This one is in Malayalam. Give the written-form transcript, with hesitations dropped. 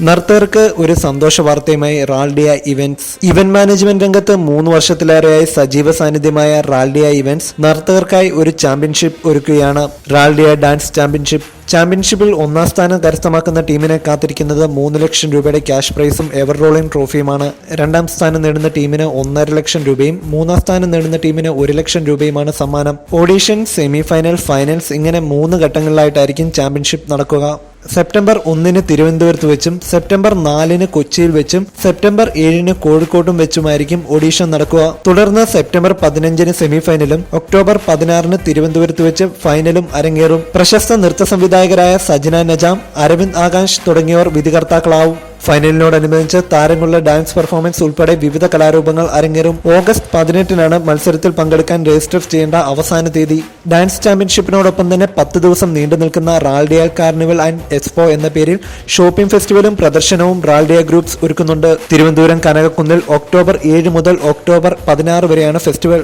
നർത്തകർക്ക് ഒരു സന്തോഷ വാർത്തയുമായി റാൽഡിയ ഇവന്റ്സ്. ഇവന്റ് മാനേജ്മെന്റ് രംഗത്ത് 3 വർഷത്തിലേറെയായി സജീവ സാന്നിധ്യമായ റാൽഡിയ ഇവന്റ്സ് നർത്തകർക്കായി ഒരു ചാമ്പ്യൻഷിപ്പ് ഒരുക്കുകയാണ്. റാൽഡിയ ഡാൻസ് ചാമ്പ്യൻഷിപ്പിൽ 1ാം സ്ഥാനം കരസ്ഥമാക്കുന്ന ടീമിനെ കാത്തിരിക്കുന്നത് 3 ലക്ഷം രൂപയുടെ ക്യാഷ് പ്രൈസും എവർ റോളിംഗ് ട്രോഫിയുമാണ്. 2ാം സ്ഥാനം നേടുന്ന ടീമിന് 1.5 ലക്ഷം രൂപയും 3ാം സ്ഥാനം നേടുന്ന ടീമിന് 1 ലക്ഷം രൂപയുമാണ് സമ്മാനം. ഓഡീഷൻ, സെമി ഫൈനൽ, ഫൈനൽസ് ഇങ്ങനെ 3 ഘട്ടങ്ങളിലായിട്ടായിരിക്കും ചാമ്പ്യൻഷിപ്പ് നടക്കുക. സെപ്റ്റംബർ 1 തിരുവനന്തപുരത്ത് വെച്ചും സെപ്റ്റംബർ 4 കൊച്ചിയിൽ വെച്ചും സെപ്റ്റംബർ 7 കോഴിക്കോട്ടും വെച്ചുമായിരിക്കും ഓഡീഷൻ നടക്കുക. തുടർന്ന് സെപ്റ്റംബർ 15 സെമിഫൈനലും ഒക്ടോബർ 16 തിരുവനന്തപുരത്ത് വെച്ച് ഫൈനലും അരങ്ങേറും. പ്രശസ്ത നൃത്ത സംവിധായകരായ സജന നജാം, അരവിന്ദ് ആകാശ് തുടങ്ങിയവർ വിധികർത്താക്കളാവും. ഫൈനലിനോടനുബന്ധിച്ച് താരങ്ങളുടെ ഡാൻസ് പെർഫോമൻസ് ഉൾപ്പെടെ വിവിധ കലാരൂപങ്ങൾ അരങ്ങേറും. ഓഗസ്റ്റ് 18 മത്സരത്തിൽ പങ്കെടുക്കാൻ രജിസ്റ്റർ ചെയ്യേണ്ട അവസാന തീയതി. ഡാൻസ് ചാമ്പ്യൻഷിപ്പിനോടൊപ്പം തന്നെ 10 ദിവസം നീണ്ടു നിൽക്കുന്ന റാൽഡിയ കാർണിവൽ ആൻഡ് എക്സ്പോ എന്ന പേരിൽ ഷോപ്പിംഗ് ഫെസ്റ്റിവലും പ്രദർശനവും റാൽഡിയ ഗ്രൂപ്പ്സ് ഒരുക്കുന്നുണ്ട്. തിരുവനന്തപുരം കനകക്കുന്നിൽ ഒക്ടോബർ 7 മുതൽ ഒക്ടോബർ 16 വരെയാണ് ഫെസ്റ്റിവൽ.